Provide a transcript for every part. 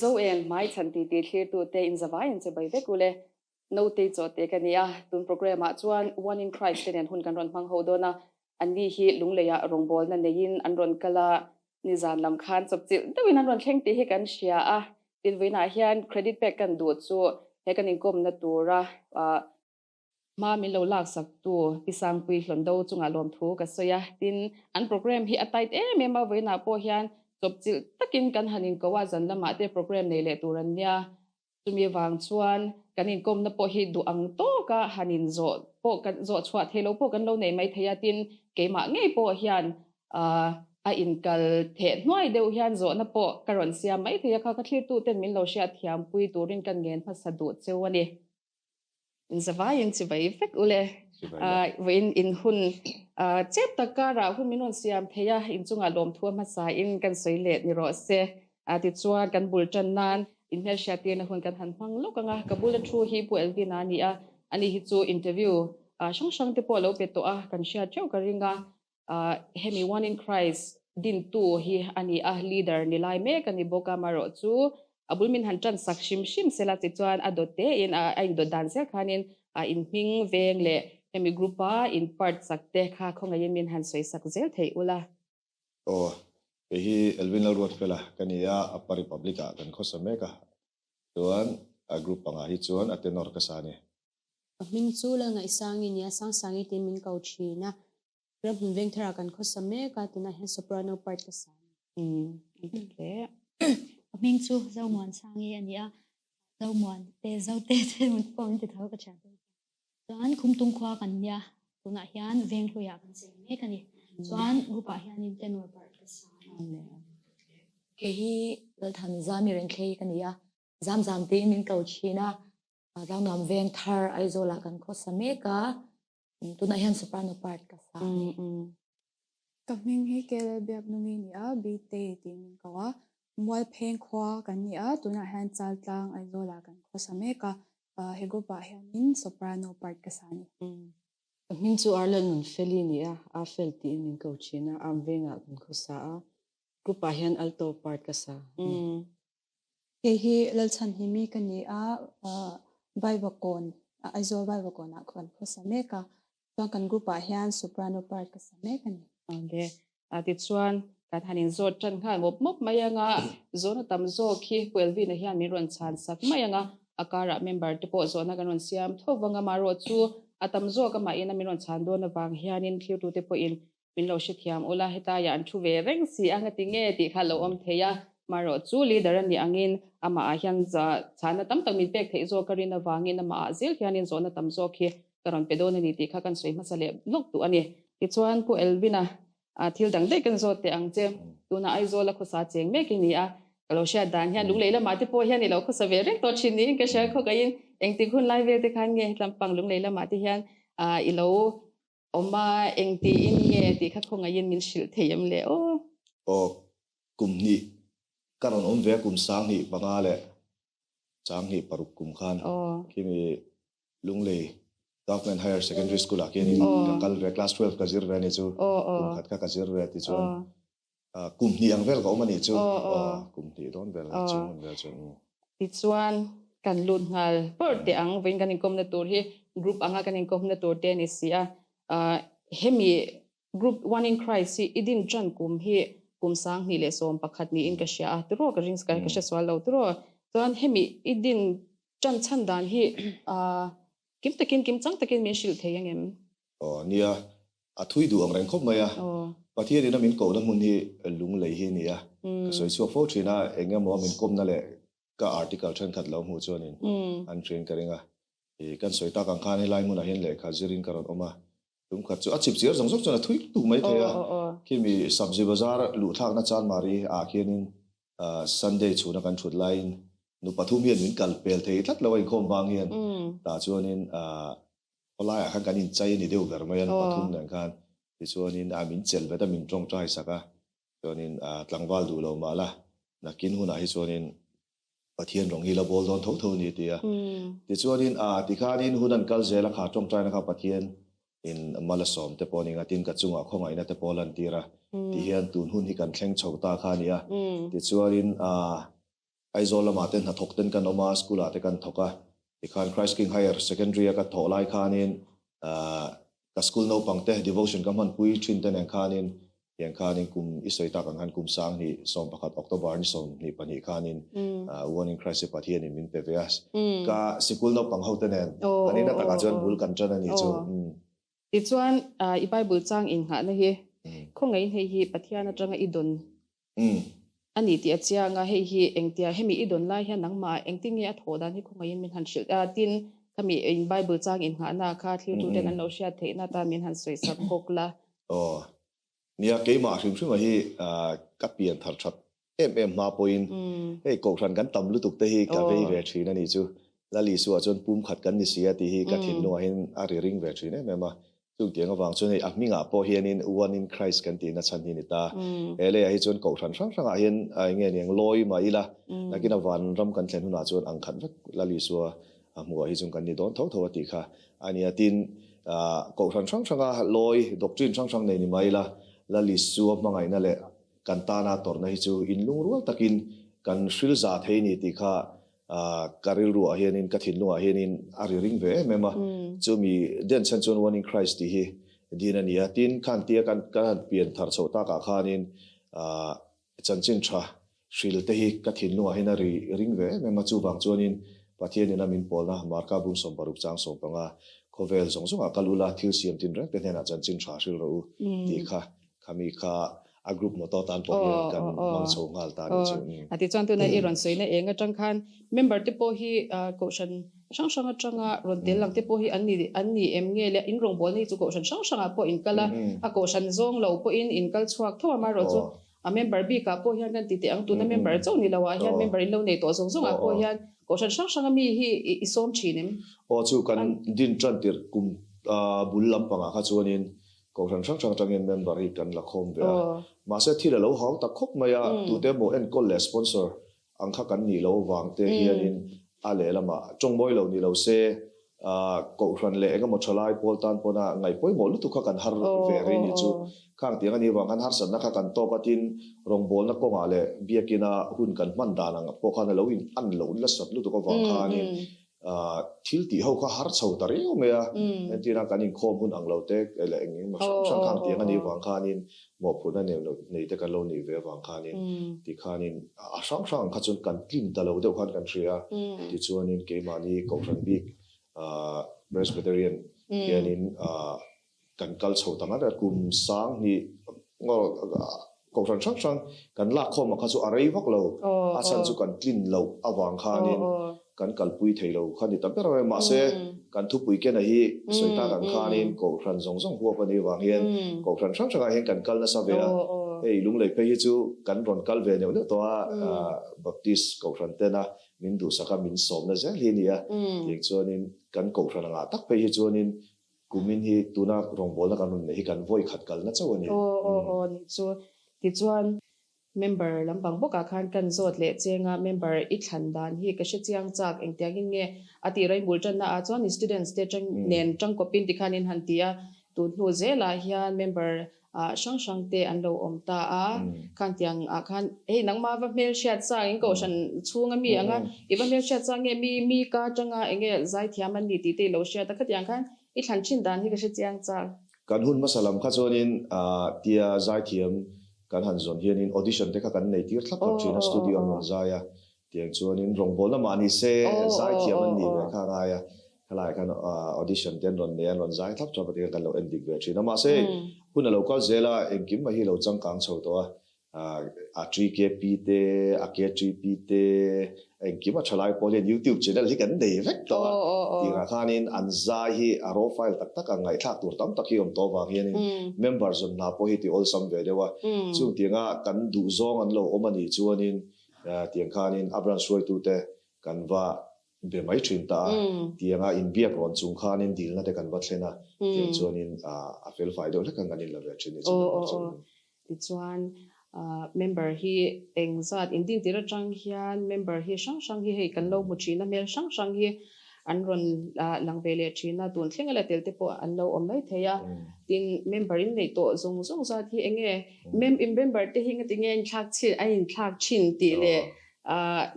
ZOEN HMAICHHAN TITI clear to te in ZOEN che bai vekule no te cho te kania tun program a chuan one in Christ ten hun kan ron mang ho dona ani hi lungleya Rawngbawlna nein an ron kala nizan lam khan chopchil dawin an ron thleng te hi kan sia a tin veina hian credit pack kan du chu he kan inkom na tura ma min lo lak sak tu pisang pui hlondo chunga LAWMTHU ka soya tin an program hi atait mema veina po hian chopchil takin kan hanin kowa zan lama te program nei le turan nia tumi wang chuan kanin kom na po hi du ang to ka hanin zo po kan zo chhuat thelo po kan lo nei mai theya tin keima ngei po hian a inkal the hnuai deuh hian zo na po karon siam mai theya kha ka thlir tu ten min lo sha thiam pui turin kan ngen phasa du chewani in ZOEN chi bai fek ule in hun chep takara hun minon siam theya in chunga LAWMTHU ma sa in kan soile ni ro se ti chuan kan bultan nan in hel shatin hun kan han phang lokanga kabul thu hi pu elvina ni a ani hi chu interview shang te po lo pe to a kan share cheu karinga hemi one in Christ din tu hi ani a leader ni lai me kan ni boka maro chu abulmin han tran sak shim sela ti chuan adote in a in do dance khanin in hing veng le hemi grupa in part sakte kha khonga yemin han soi sak zel thei ula hi elvin lo ruat fela kania apa republica kan khosame ka tuan a group anga hi chuan atenor ka sani min chula nga isangin ya sangi tin min kauchina ram veng thara kan khosame ka tina hen soprano part ka sani okay min chu zauman sangi ania zauman te zaute te mun pom te thau ka chan chuan khumtung khwa kan nia tuna hian veng hluya kan se me kani chuan grupa hian in tenor part ka sani ke hi lalthan zami ren thlei kania zam te min kauchina rawnam veng thar aizola kan khosame ka tuna hian soprano part ka sani kaming hi kele biak nungi ni a bi te tin kawa mual pheng khwa kan ni a tuna han chaltlang aizola kan khosame ka he grupa hian in soprano part ka sani min chu arlan nun feli ni a felti min coachina am venga kan khosa a grupa hian alto part ka sa ke hi lalchan hi mi kan ni a vaivakon aizol vaivakon a kan khosame ka chuan kan grupa hian soprano part ka same kan ni ade ati chuan kan hanin zo tan kha mop mayanga zona tam zo khi puelvi na hian mi ron chan sak mayanga akara member te po zona kan ron siam thowanga maro chu atam zo ka ma ina mi ron chan do na wang hianin thlir tu te po in min lo shi thiam ola heta ya an thu ve reng si anga tinge ti kha lo om theya maro chu leader ani angin ama a hian za chana tam tak min pek thei zo karina wangin ama zil hianin zona tam zo khi karon pedon ani ti kha kan soi masale lok tu ani ti chuan pu elvina thil dang dei kan zo te ang che tuna aizola khosa cheng me ki ni a kalo sha dan hian lungleila ma te po hian ni lo khosa ve rek to chin ni ka sha kho kain engti khun lai ve te khan nge tlampang lungleila ma te hian i lo oma engti in nge ti kha khonga yin min shil theyam le kum ni karon om ve kum sang ni bangale chang ni paruk kum khan kimi lunglei government higher secondary school akeni kal re class 12 ka zir rani chu kum khat ka zir re ti chuan kum ni ang vel ka omani chu kum ni don vel chu ti chuan kan lun ngal por te ang vein kan inkom na tur hi group anga kan inkom na tur te ni sia hemi group one in Christ idin jan kum hi kum sang ni le som pakhat ni in ka sha tro ka rings ka sha swal lo tro chuan hemi idin jan chan dan hi kim chang takin min shil theyang em nia athui du ang reng khop maya pathia dina min ko na mun hi lung lei hi nia so so fo thina enga mo min kom na le ka article than khat lo mu chonin an train karinga e kan soi ta kan khan hi lai mun a hen le kha zirin karon oma tum khat chu achip chiar jong jok chona thui tu mai theya kimi sabji bazar lu thak na chan mari a khianin Sunday chuna kan thut line nu pathum hian min kal pel thei tlat lawai khom wang hian ta chuanin olaya khan kanin chai ni deu gar mayan pathum nan khan ti chuanin min chel beta min tong trai saka chuanin tlangwal du lo mala nakin huna hi chuanin pathian rong hi la bol don tho ni tia ti chuanin ti khanin hunan kal zela kha tong trai na kha pathian in malasom te poning atin ka chunga khonga ina te polan tira ti hian tun hun hi kan thleng chho ta kha nia ti chuanin ai zola ma ten na thok ten kan oma school ate kan thoka tikhan Christ King Higher Secondary ka tholai khanin ka school no pangte devotion ka man pui thin ten ang khanin yang khanin kum isoi ta kan han kum sang ni som pakhat October ni som ni pani khanin one in Christ pathian in min peveas ka school no pang hoten ani na taka jon bul kan chana ni chu ti chuan I Bible chang in ha na hi khongai hei hi pathian atanga idon ani ti achia nga hei hi engtia hemi idon lai hian nangma engtinge a thodan hi khongai min han shil tin kami in Bible chang in ha na kha thil tu ten an lo sha theina ta min han soi sak kokla nia ke ma hrim hrim hi ka pian thar that ma point hei ko ran kan tam lu tuk te hi ka vei ve thina ni chu lali su a chon pum khat kan ni sia ti hi ka thil no hin a ri ring ve thina me ma chu tiang awang chon a minga po hianin one in Christ kan ti na chan hi ni ta ele hi chon ko ran sang sang a hian nge niang loi ma ila nakina van ram kan thlen huna chon ang khan vek lali su a mu hi chung kan ni don tho tho ti kha ania tin ko ran sang sang a loi doctrine sang sang nei ni mai la lali su mangai na le kan ta na tor na hi chu in lung rual takin kan hril za thei ni ti kha karil ru a hianin ka thin lu a hianin a ri ring ve mema chu mi den chan chon one in Christ ti hi din ania tin khan tia kan pian thar chho ta ka khanin chan chin tha hril te hi ka thin lu a hin a ri ring ve mema chu wang chonin pathian in amin polna marka bum som paruk chang som panga khawvel zong zong a kalula thil siam tin rek te na chan chin tha hril ro ti kha khami kha a group mo to tan po kan mang so ngal ta ni chu ati chuan tu na I ron soina enga tang khan member te po hi caution sang sang atanga ron tel lang te po hi anni em nge le in rong bol ni chu caution sang sang a po in kala a caution zong lo po in kal chuak tho ma ro chu a member bi ka po hian kan ti te ang tu na member chaw ni lawa hian member in lo nei to zong zong a po hian caution sang sang mi hi I som thinim chu kan din tran tir kum bul lam panga kha chuanin ko ran sang sang tangin member hi kan la khom ve ma se thila lo hang ta khop maya tu te mo en kol le sponsor ang kha kan ni lo wang te hianin a le lama chongmoi lo ni lo se ko ran le nga mo chalai pol tan pona ngai poi mo lu tu kha kan har ve ri ni chu khang tiang ani wang kan har san na kha kan to patin rong bol na ko nga le biakina hun kan man da na po kha na lo in an lo la sat lu tu ko wang kha ni thil ti ho kha har chho ta re me a entina kanin khom hun ang lo te ele engin ma sang khang tiang ani wang khanin mo phuna ne lo nei te kan lo ni ve wang khanin ti khanin a sang sang kha chun kan clean ta lo de khan kan thria ti chuanin ke mani ko ran bik Presbyterian yanin kan kal chho ta na kum sang ni ngo ko ran sang sang kan la khom kha chu arei vak lo a san chu kan clean lo awang khanin kan kalpui thailo khani tampera ma se kan thu pui ke na hi soita kan khanin ko ran zong zong huwa pani wang hian ko ran sang sang hian kan kal na sa ve ei lung lei pe hi chu kan ron kal ve ne to baptist ko ran te na min du saka min som na zel hi ni a yek chuanin kan ko ran nga tak pe hi chuanin kumin hi tuna rong bol na kan hun hi kan voi khat kal na chawani ni chu ti chuan member lampang boka khan kan zot le chenga member I thlan dan hi ka she chiang chak engtiang in nge ati rai bultan na a chuan students te chang nen chang kopin ti khanin han tia tu hnu zelah hian member sang sang te an lo om ta a khan tiang a khan ei nangma va mel shat chang in ko shan chunga mi anga I va mel shat chang nge mi ka changa enge zai thiam an ni ti te lo sha ta khatiang khan I thlan chin dan hi ka she chiang chak kan hun masalam kha chuanin tia zai thiam kan han zon hianin audition te kha kan nei tir thlap kan china studio non zaya tiang chuanin Rawngbawlna mani se zai thiam an ni ve kha nga ya khalai kan audition ten ron ne ron zai thlap chaw patia kan lo ending ve china ma se hun lo ka zela engkim ma hi lo chang kang chho to a 3k te a k 3p te engkim a thalai polian YouTube channel hi kan nei vek to ti nga khanin an za hi a raw file tak tak ngai thak tur tam tak hi om to wa hianin members on na po hi ti all some ve dewa chu tinga kan du zong an lo omani chuanin tiang khanin abran soi tu te kan wa be mai thin ta tianga in biak ron chung khanin dil na te kan wa thlena tiang chuanin a fel fai do le kan ganin la ve chin ni ti chuan member hi engzat inding tira tang hian member hi sang sang hi hei kan lo mu thina mel sang sang hi an ron langvele thina tun thlengala tel te po an lo om mai theya tin member in nei to zong zong za thi enge member te hi ngati ngen thak chi a in thak chin ti le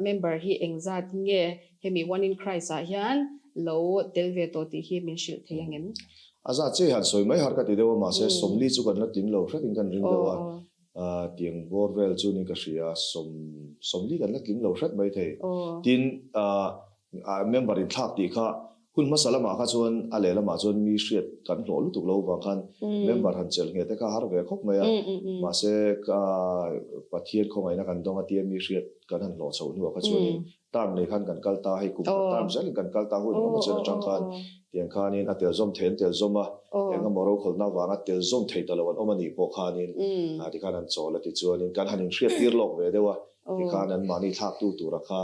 member hi engzat nge hemi one in Christ a hian lo telve to ti hi min shil theyangin aza che han soi mai har ka ti dewa ma se somli chu kan la tim lo hret in kan ring dewa tiang borvel chu ni ka ria somli kan la tim lo hret mai thei tin member in thak ti kha hun masala ma kha chuan ale lama chuan mi hriat kan hlo lu tuk lo wa khan member han chel nge te ka har ve khop mai ma se ka pathian khongai na kan donga ti mi hriat kan han hlo chho nu kha chuan tam nei khan kan kalta hai kum tam zel kan kalta hu ma chen tang khan tiang khanin atel zom then tel zoma enga moro kholna wanga tel zom thei talawan omani po khanin ti khan an chola ti chuanin kan hanin hriat tir lok ve dewa ti khan an mani thak tu ra kha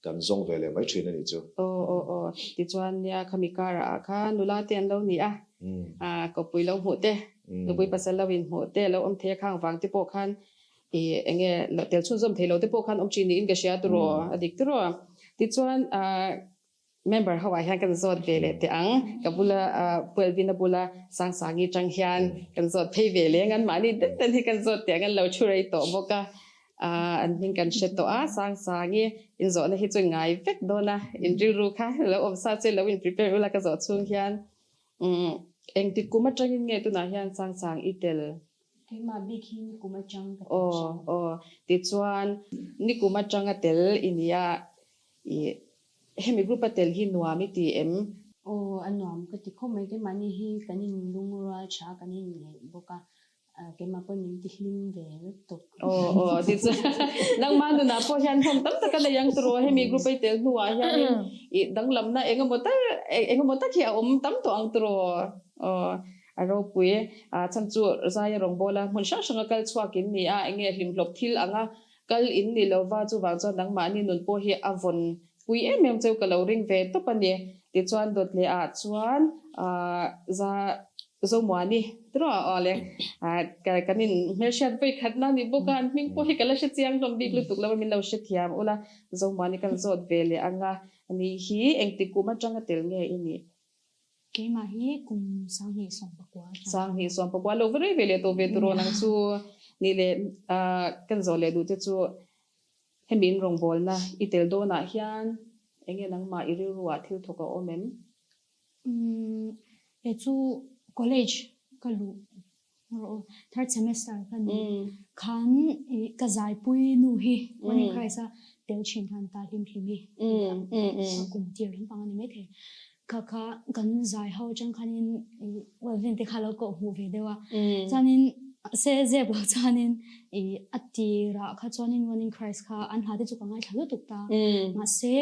kan zong vele mai thin ani chu ti chuan nia khami karah kha nula ten lo ni ko pui lo mu te nu pui pasal lo in mu te lo om the khang wang ti po khan enge tel chun zom thei lo te po khan om chi ni in ga sia tu ro adik tu ro ti chuan member hawa hian kan zot vele te ang kabula puelvina bula sangi chang hian kan zot phei vele ngan mani den hi kan zot te ngan lo churei to boka an ning kan sheto sangi in zo na hi chu ngai vek dona in ru kha lo om sa che lo in prepare la ka zo chung hian eng ti kuma changin nge tu na hian sang itel kema bikhin kuma chang ti chuan ni kuma changa tel inia hemi group tel hi nuami ti em anuam ka ti khomai ke mani hi kanin lungura cha kanin boka kema po nim ti hlim ve to ti chu nang manu na po hian hom tam ta kana yang tro hemi group tel nuwa hian i danglam na engomota ki om tam to ang tro rawpui chanchu zaya Rawngbawlna mun sang kal chhuakin ni enge hlim hlop thil anga kal in ni lova chu wang chuan nang mani nun po hi avon puih em cheu kalo ring ve to pani ti chuan dot le chuan za zomwani tro ole kanin merchat pe khatna ni bokan ming po hi kala she chiang dom bik lu tuk lawa min lo she thiam ola zomwani kan zot vele anga ani hi engti kuma changa tel nge ini kema hi kum sang hi som pakwa lo vere vele to ve tro nang chu ni le kan zole du te chu hemin Rawngbawlna itel do na hian enge nang ma iri ruwa thil thoka omem e chu college kalu third semester kan khan ka zai pui nu hi mani khaisa tel chin han ta him hi kum tir rim pang ani me the kha kan zai ho chang khanin well vente khalo ko hu ve dewa chanin se ze blo chanin atira kha chanin warning Christ kha an ha de chu kangai thalo tukta ma se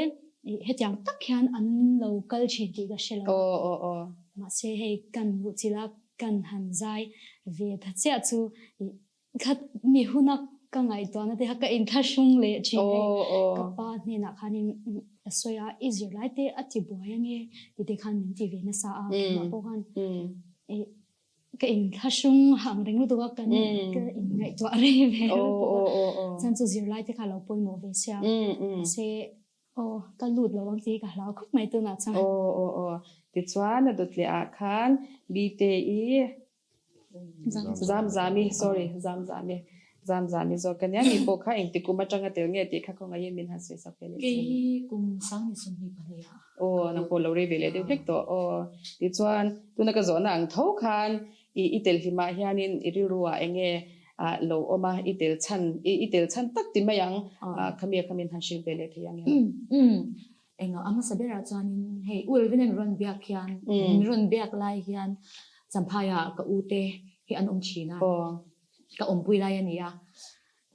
hetiang tak hian an local chin ti ga shelo ma se he kan bu chila kan han zai ve tha cha chu khat mi hunak ka ngai to na te ha ka in tha shung le chi ka pa ni na khanin soya easier like te ati boyange ti khan min ti ve na sa ma po khan ka in tha shung hang reng lu to ka kan ka in ngai to are ve chan chu zir lai te kha lo poi mo ve sia se ka lut lo wang ti ka lau khop mai tu na cha ti chuan dot le khan bi te i zam zo kanya mi po kha eng ti kuma changa tel nge ti kha ko ngai min ha se sa pele ke kum sang ni sum ni pale nang po lo re vele de hlek to ti chuan tuna ka zo na ang tho khan itel hi ma hianin iri ruwa enge lo oma itel chan tak ti mayang khamin han shil vele theyang enga ama sabera chanin hey ul vinen ron biak hian ron biak lai hian champhaya ka ute hi an china ka awmpui lai ania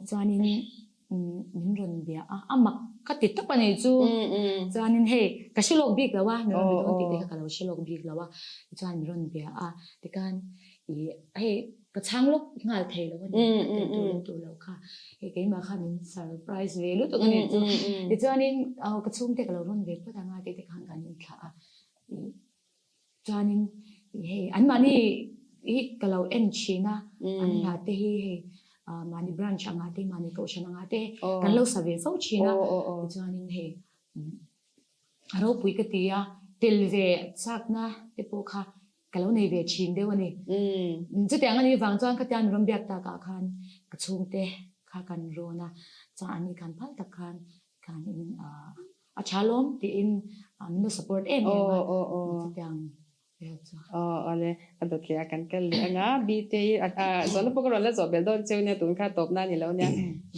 chanin min ron bia ama ka ti tak pani chu chanin hey ka shilok bik lawa mi ron ti ka lo shilok bik lawa chan ron bia tikan hey ka changlok ngal thei lo ni tu lo kha he ke ma kha min surprise ve lu to ni chu ti chanin ka chung te ka lo ron ve pa da nga te khan kan ni kha chanin hey an mani hi ka lo en china an ha te hi he mani branch anga te mani ko shan anga te kan lo sa ve fo china ti chanin he aro pui ka tia tel ve chakna te po kha kalau nei ve chin de wani chu tiang ani wang chuan ka tian rom biak ta ka khan ka chung te kha kan ro na cha ani kan phal ta khan khan in chalom ti in min support em yang ole adot le kan kal le anga bite zon po ko la zo bel don cheu ne tun kha top na ni lo ne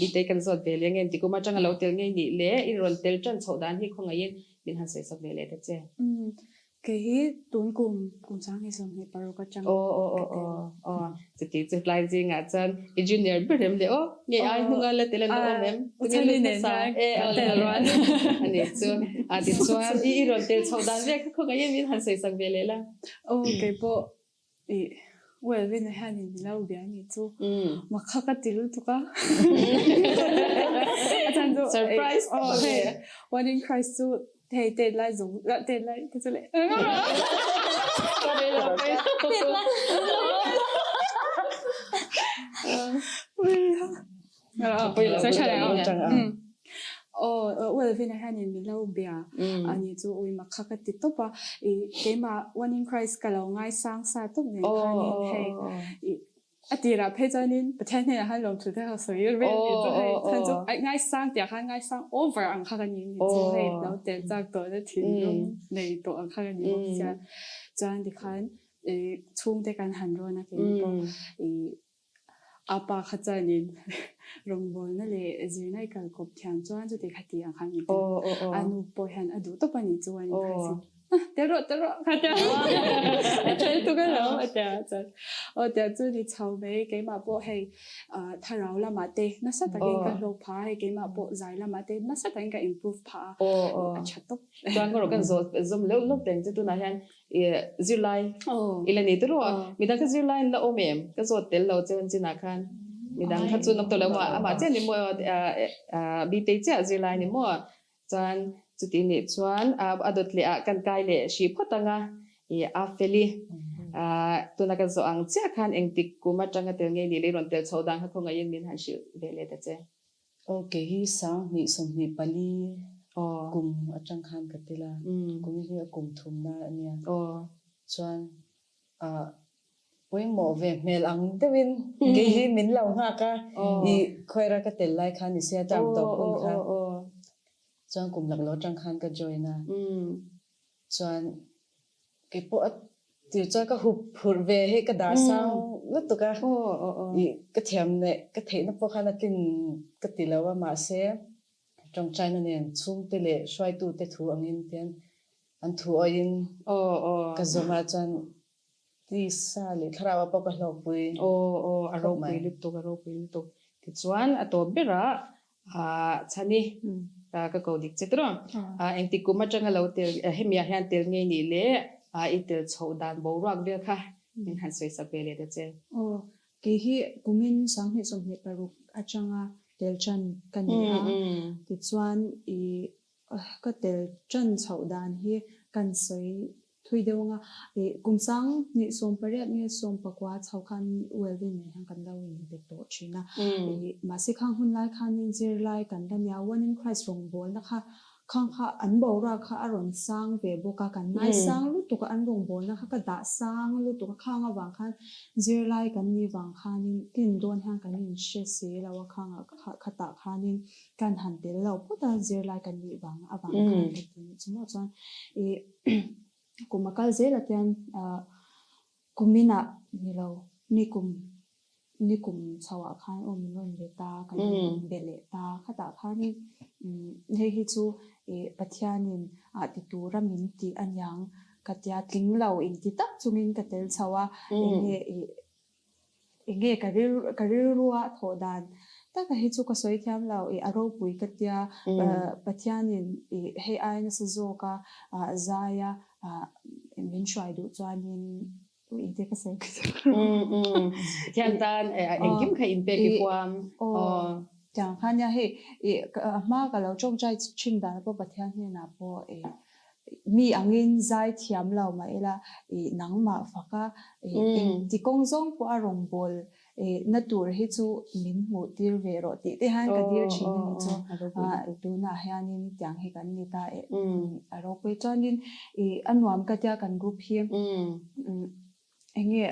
bite kan zot be le ngem ti ko ma chang lo tel ngai ni le i ron tel chan chodan hi khonga yin bin han sei sak be le te che cái hi tuần cùng sáng hay xong thì bao cái trăng ti ti lai ji nga chan engineer brim le nge ai hunga le tel no mem ku ni ne sa ole ran ani chu ti chuan i ron tel chodan ve khonga yin bin han sei sak be le la cái bộ well when I had in lâu bia ni chu mà khắc cái tilu tu ka surprise one in Christ chu thầy tên lại dùng tên lại cái gì lại sẽ trả lại well when I had in lâu bia anh chú ui mà khắc cái tilu pa cái mà one in Christ cái lâu ngay sang sa tốt này anh hay thì là bây giờ nên bất thiên này hay làm thứ thế sao vậy vậy thì hay thành cho ngay sang thì hay ngay sang over ăn khá là nhiều thì hayแล้วแต่จากตัวได้ถึงในตัวăn khá là nhiềuจะcho anh thì khán chungได้การหันร้อนนะคือพอapa khacha nin rongbawlna le zirnai kal kop thiam chuan chu te khati ang khang ni anu po han adu to pani chuan khaisi tero khata thấy tu cái đó ta chu ni chau mấy cái mà bộ hay tha rau la ma te na sa ta cái lok pha hay cái mà bộ dài la ma te na sa ta cái improve pha chat to chuan ko kan zo zum lo ten chu tu na han zelah ila ni tu ro mi da ka zelah la omem ka zo tel lo chen chin na khan mi dang kha chu nok to la ma chen ni mo bi te cha zelah ni mo chuan chu ti ni chuan adot le kan kai le shi photanga a feli tu na ka zo ang cha khan engtik kuma tanga tel nge ni le ron tel chodang kha khonga yin min han shi ve le ta che okay hi sang mi som mi pali kum atang khan katila kum hi kum thum na ania chuan poing mo ve mel ang dewin ge hi min lo nga ka i khoira ka tel lai khan ni sia tam to kun kha chuan kum lak lo tang khan ka joina chuan ke po ti cha ka hup phur ve he ka da sang lut tu ka i ka thiam ne ka the na po khana tin ka ti lawa ma se chungchang nen chung te le swai tu te thu angin ten an thu oin ka zoma chan ti sa le kharawa pa ka LAWMTHU rawpui lut tu ti chuan a to bera chani ka ko dik chetro engti kuma tanga lo tel hemia hian tel nge ni le itel chodan bo rak be kha min han soi sa pele de che cái hi kumin sang he som he paru achanga tel chan kan ni ti chuan ka tel chan chodan hi kan soi thui dewnga kum sang ni som pariat ni som pakwa chawkhan welwin ne hang kan lo in be to china ma se khang hun lai khan in zir lai kan da nya one in Christ Rawngbawlna kha khang kha an bo ra kha aron sang ve boka kan nai sang lu tu ka an Rawngbawlna kha ka da sang lu tu ka khanga wang khan zir lai kan ni wang khan in tin don hang kan in she se lawa khanga kha ta khan in kan han tel lo puta zir lai kan ni wang awang khan tin chumo chuan kumakal zelah tian kumina nilo nikum chawa khan min le ta kan bele ta khata khani he hi chu pathianin ti tura min ti anyang katya tlinglo in ti tak chungin katel chawa enge karir ruwa thodan ta ka hi chu ka soi thiam lo rawpui katya pathianin he ai na sa zo ka zaya min shwai du chuanin ite ka sai thian tan engkim kha impact ki kwam chang khanya he ma ka lo chong chai chin da po pathian he na po mi angin zai thiam lo ma ela nangma faka ti kong zong po a Rawngbawlna na tur hi chu min mu tir ve ro ti te han ka dir chin ni chu tu na hianin tyang hi kan ni ta rawpui chuanin anwam ka tia kan group hi enge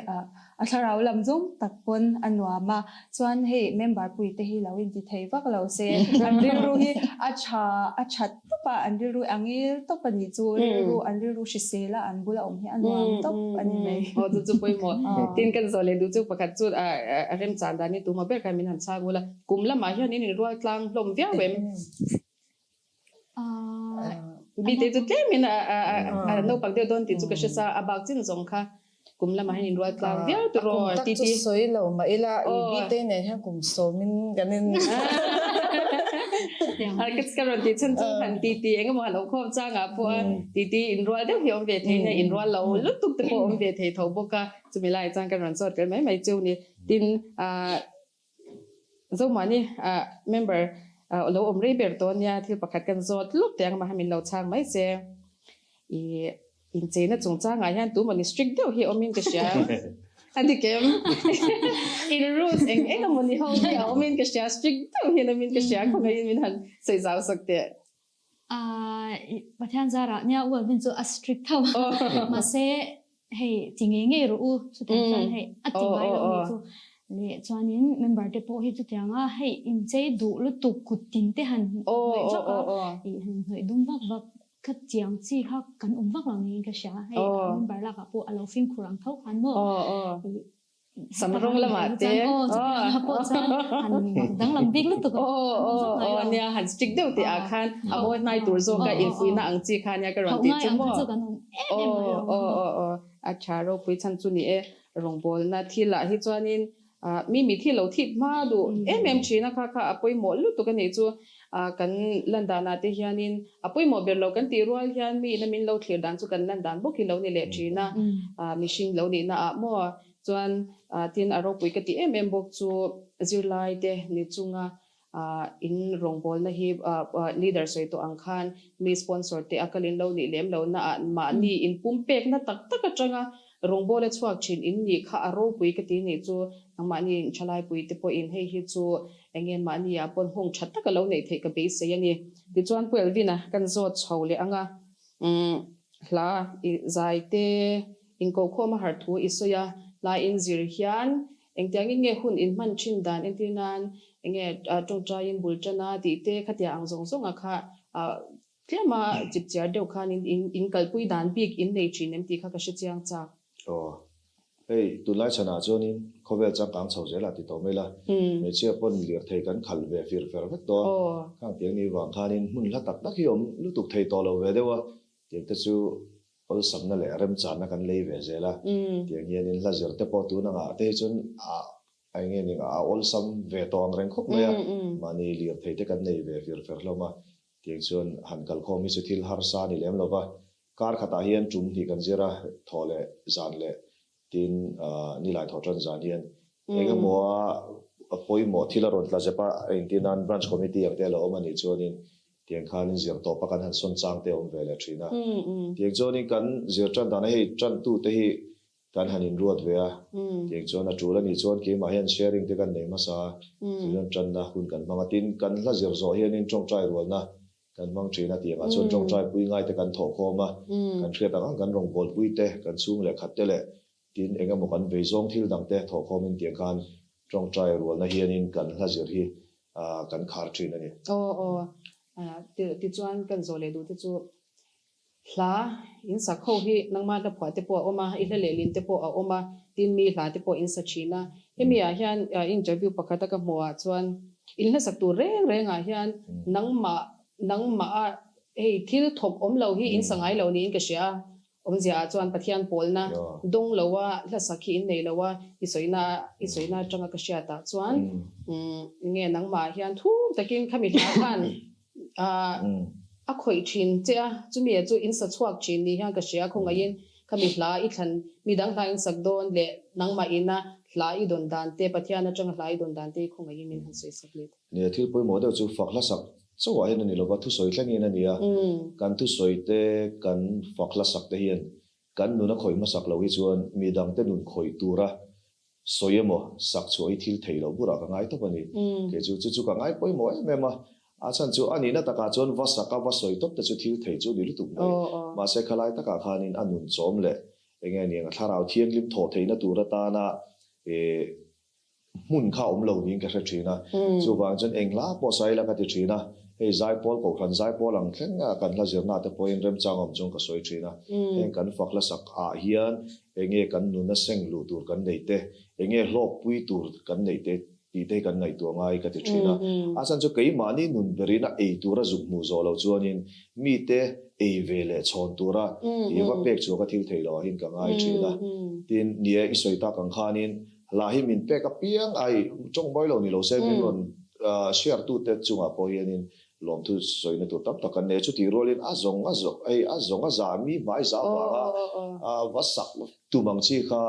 a tharau lam zum tak pon anwa ma chuan hei member pui te hi lo in ti thei vak lo se anri ru hi a chat pa anri ru angil to pani chu ru anri ru shi sela an bula hi anwa top ani mai chu poi mo tin kan zole du chu pakhat chu a rem chan da ni tu ma ber ka min han cha gula kumla ma hian in rual tlang hlom via wem bi te chu min no pak de don ti chu ka sa abak chin zong kha kumla ma hin rual tlang via tu ro ti ti soi lo ma ila bi te ne ha kum so min ganin har kits ka ron ti chen chu han ti ti eng mo han o khom cha nga pu ti ti in rual de hiom ve the ne in rual lo lu tuk te ko om ve the tho boka chu mi lai chang ka ron sot ka mai chu ni tin zo mani member lo om re ber ton ya thil pakhat kan zot luk teng ma hamin lo chang mai se I in chena chungchang hian tu mani strict deuh hi omin ka sia adi kem in rules eng mani ho hi omin ka sia strict deuh hi omin ka sia khong in min han sei zau sakte pathian zara nya wa min chu a strict thaw ma se hey tinge nge ru chu tan hey ati mai lo ni chu le chuanin member te po hi chu tianga hey in chei du lu tu kutin te han mai chaka I han hoi dum vak khat chiang chi ha kan vak lang ni ka sha hey member la ka po alo film khurang thau khan mo samrong lama te po chan han dang lam big lu tu nia han strict deuh ti a khan amo nai tur zo ka in fuina ang chi khan ya ka ron ti chu mo a charo pui chan chu ni Rawngbawlna thila hi chuanin mi thil lo thit ma du china kha apoi mo lu tu ka nei chu kan landana te hianin apoi mo ber lo kan ti rual hian mi na min lo thlir dan chu kan landan bo ki lo ni le china machine lo ni na mo chuan tin aro pui ka ti bok chu zirlai te ni chunga in Rawngbawlna hi leader soi to ang khan mi sponsor te akalin lo ni lem lo na ma ni in pumpek na tak tak atanga Rawngbawlna chuak chin in ni kha aro pui ka ti ni chu angmani chalai pui te po in hei hi chu engen mani ya pon hong that tak lo nei thei ka be se yani ti chuan puel vina kan zot chhole anga hla I zai te in ko khoma har thu isoya la in zir hian engtiang in nge hun in man chin dan entinan enge tongcha in bulchana ti te khatia ang zong zong a kha klema chip char deu khan in kalpui dan big in nei chin em ti kha ka shi chiang cha hey tunlai chana chonin khawvel chang kang chho zela ti to mela me chia pon lir thei kan khawvel fir fer vek to khang tiang ni wang khanin mun la tak tak hi om lu tuk thei to lo ve dewa tiang te chu ol samna le rem chana kan lei ve zela tiang yen in la zir te po tu na nga te chun ai nge ni a ol sam ve to ang reng khop me ya mani lir thei te kan nei ve fir fer lo ma tiang chun han kal kho mi su thil har sa ni lem lo ba kar khata hian chum hi kan zira thole zan le tin ni lai thotran zan hian enge mo apoi mo thila ron tla jepa intinan branch committee ang te lo mani chuanin tiang khan zir to pa kan han son chang te om vele thina tiang choni kan zir tran dana hei tran tu te hi kan hanin ruat ve a tiang chona chula ni chon ke ma hian sharing te kan nei ma sa zir tran na hun kan mangatin kan la zir zo hian in chong trai rol na kan mang trina tiang a chon chong trai pui ngai te kan tho khoma kan thria tang kan Rawngbawl pui te kan chung le khat te le tin enga mo kan veizong thil dang te tho khomin tiang khan chong trai rol na hianin kan la zir hi kan khar thin ani ti chuan kan zole du te chu hla in sakho hi nangma da phwa te po oma ila lelin te po a oma tin mi hla te po in sa china hemia hian interview pakhata ka hmuwa chuan ilna saktu reng a hian nangma ei thil thop om lo hi in sangai lo ni in ka sia omzia chuan pathian polna dong lowa la sakhi in nei lowa isoina tanga ka sia ta chuan nge nangma hian thu takin khami hla khan a khoi thin che a chumi chu in sa chuak chin ni hian ka sia khonga in khami hla I than midang hla in sakdon le nangma ina hla I don dan te pathian atanga hla I don dan te khonga in min han soi saklet ne thil poi mo deuh chu fakla sak so wa hian ani lo ba thu soi tlangin ani a kan thu soi te kan fakla sak te hian kan nuna khoi ma sak lo hi chuan midang te nun khoi tura soyemo sak choi thil thei lo bura ka ngai to pani ke chu ka ngai poi mo me ma a chan chu ani na taka chuan va saka va soi top te chu thil thei chu ni lu tu mai ma se khalai taka khanin anun chom le nghe niệm thà rào thiên lim thổ thấy nó tụ ra ta na mun kha lâu những cái chuyện na chú vàng chân anh lá bỏ sai là cái chuyện na hey zai pol ko khan zai pol ang khen kan la zirna te point rem chang om chung ka soi thina en kan fak la sak a hian enge kan nu na seng lu tur kan nei te enge lok pui tur kan nei te ti te kan ngai tu ngai ka ti thina asan chu kei mani nun berina e tura zuk mu zo lo chuanin mi te e vele chon tura i wa pek chu ka thil theilo hin ka ngai thina tin nia i soi ta kan khanin la hi min pe ka piang ai chong boy lo ni lo se min ron share tu te chunga po hianin LAWMTHU ZOEN tu tam takan ne chu ti rolin azong azami mai za wa wasak tu mang chi kha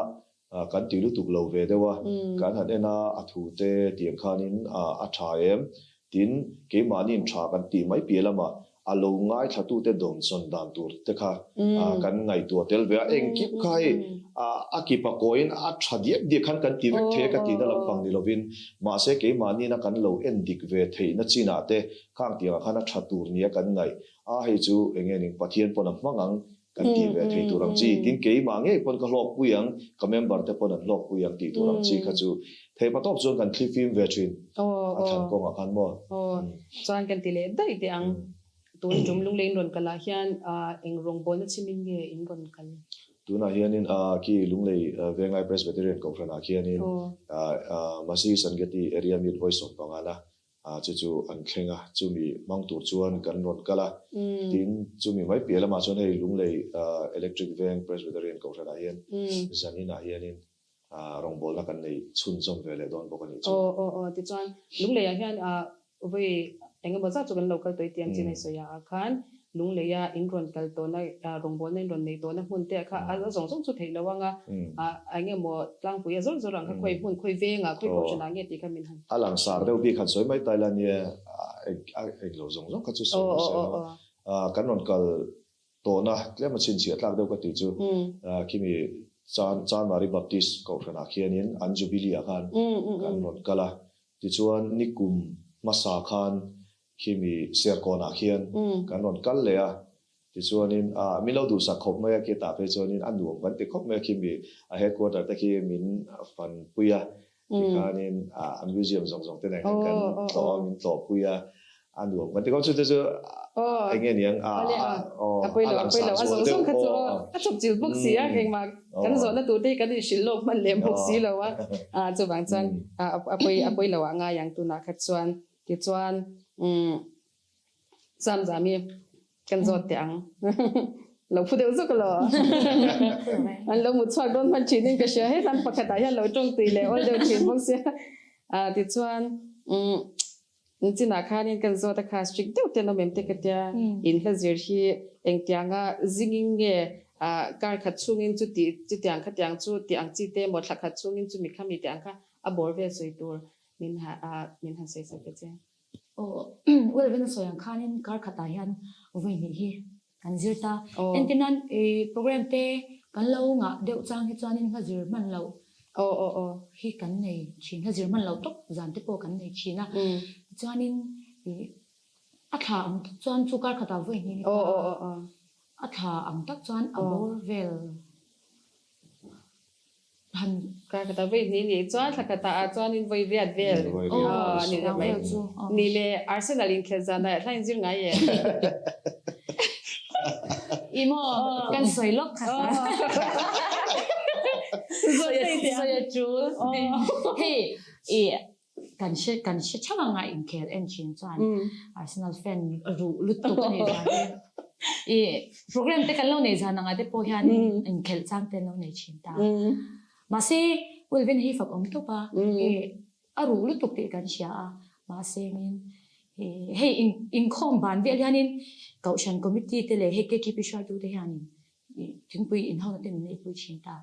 kan ti lu tuk lo ve dewa kan han ena athu te tiang khanin a thaem tin ke manin tha kan ti mai pielama alo ngai thatu te don son dam tur te kha kan ngai tu tel ve eng kip khai akipa coin a thadiek di khan kan ti vek the ka ti na lampang ni lovin ma se ke mani na kan lo en dik ve thei na china te khang ti khana thatur nia kan ngai a hei chu enge ning pathian pon mangang kan ti ve thei turang chi tin ke ma nge pon ka lok puyang ka member te pon an lok puyang ti turang chi kha chu thei patop zon kan clip film ve thin a than ko nga khan mo chuan kan ti le dai te ang tun jum lung lein ron kala hian eng Rawngbawlna chimin nge in ron kal tuna hianin ki lunglei vengai presbyterian conference hianin masi sangeti area mid voice of pangana chu an khenga chumi mangtur chuan kan ron kala tin chumi mai piela ma chon hei lunglei electric veng presbyterian conference hian zanina hianin Rawngbawlna kan nei chun chom vele don bokani chu ti chuan lunglei hian voi engemaw za chu kan local toi tiang chinai soya khan lungleya in ron kal to na Rawngbawlna in ron nei to na hun te kha a zong zong chu thei lawanga engemaw tlang pui zol zol ang kha khoi hun khoi venga khoi ko chana nge ti khamin han alang sar deu bi khan soi mai thailand ye ek lo zong zong kha chu so kan ron kal to na tlema chin chi atlak deu ka ti chu kimi chan mari baptist ko khana khianin an jubilee khan kan ron kala ti chuan nikum masa khan kimi serkona khian kan ron kal le a ti chuanin milo du sa khop mai ke ta pe chuanin anuam kan te khop mai kimi a headquarter ta ki min fan puya ti khanin museum zong zong te na kan to min to puya anuam kan te ko chu chu enge niang apoi lo azong zong kha chu a chop chil box sia keng ma kan zo na tu te kan shil lok man lem box si lo wa chu bang chuan apoi lo nga yang tu na kha chuan ti chuan sam zami kan zo tiang lo phu deu zu ka lo an lo mu chwa don man chin ka sha he tan pakhata ya lo tong ti le ol deu chin box sia ti chuan china khanin kan zo ta kha strict deu te no mem te ka tia in hla zir hi eng tianga zinging nge kar khat chungin chu ti tiang kha tiang chu tiang chi te mo thla khat chungin chu mi khami tiang kha a bor ve soi tur min ha sei sa ke che well when so yang khanin kar khata hian voi ni hi kan zirta entinan program te kan lo nga deu chang hi chuanin ha zir man lo hi kan nei chin ha zir man lo tok zan te po kan nei china chuanin a tha ang chuan chu kar khata voi ni a tha ang tak chuan a bor vel han kar khata voi ni chuan thla khata a chuan in voi riat vel ni le mai ni le arsenal in kheza na thain zir ngai ye imo kan soilok khata soya chu hey kan she changa nga in ker en chin chuan arsenal fan ru lut to kan ni program te kan lo nei jana nga te po hian in khel chang te lo nei chin ta ma se wel ven hi fak om to pa aru lut to te kan sia ma se min hey in khom ban vel hianin kaushan committee te le he ke ki pisha tu te hianin chính quy in hậu tên này quy chính ta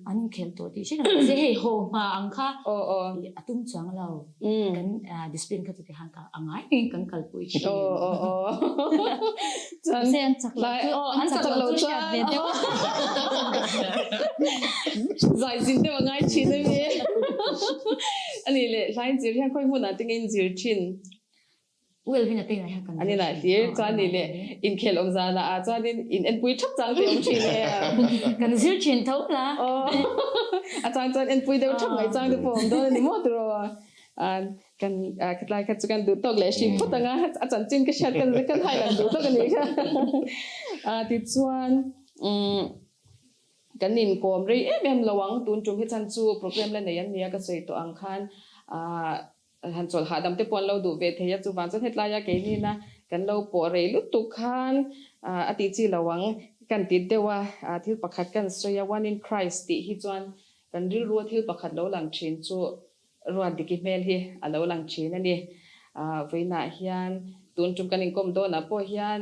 anh khéo tổ thì chứ là dễ hệ hồ mà anh kha tung trắng lâu cái discipline cái thứ hàng cả anh ấy cái cần quy chính anh sẽ ăn chắc lại anh chắc lâu cho biết đâu giải xin để mà ngay chín đấy nhé anh ấy lại lại chỉ riêng coi muốn là tiếng Anh chỉ chín well vina te na ha kan ani na hi chuan ni le in khel om za na a chuan in en pui thap chang te om thi ne kan zir chin tho la a chuan en pui de thap ngai chang de pom do ni mo tro an kan katlai ka chukan du tok le shi photanga a chan chin ka shat kan hai lan du tok ni kha ti chuan kan nin kom ri em lawang tun tum hi chan chu program la nei an nia ka sei to ang khan han chol ha dam te pon lo du ve theya chu wan chu hetla ya ke ni na kan lo po re lu tu khan ati chi lawang kan ti dewa thil pakhat kan soya one in Christ ti hi chuan kan ril ru thil pakhat lo lang thin chu ruan diki mel hi alo lang thin ani veina hian tun tum kan in kom do na po hian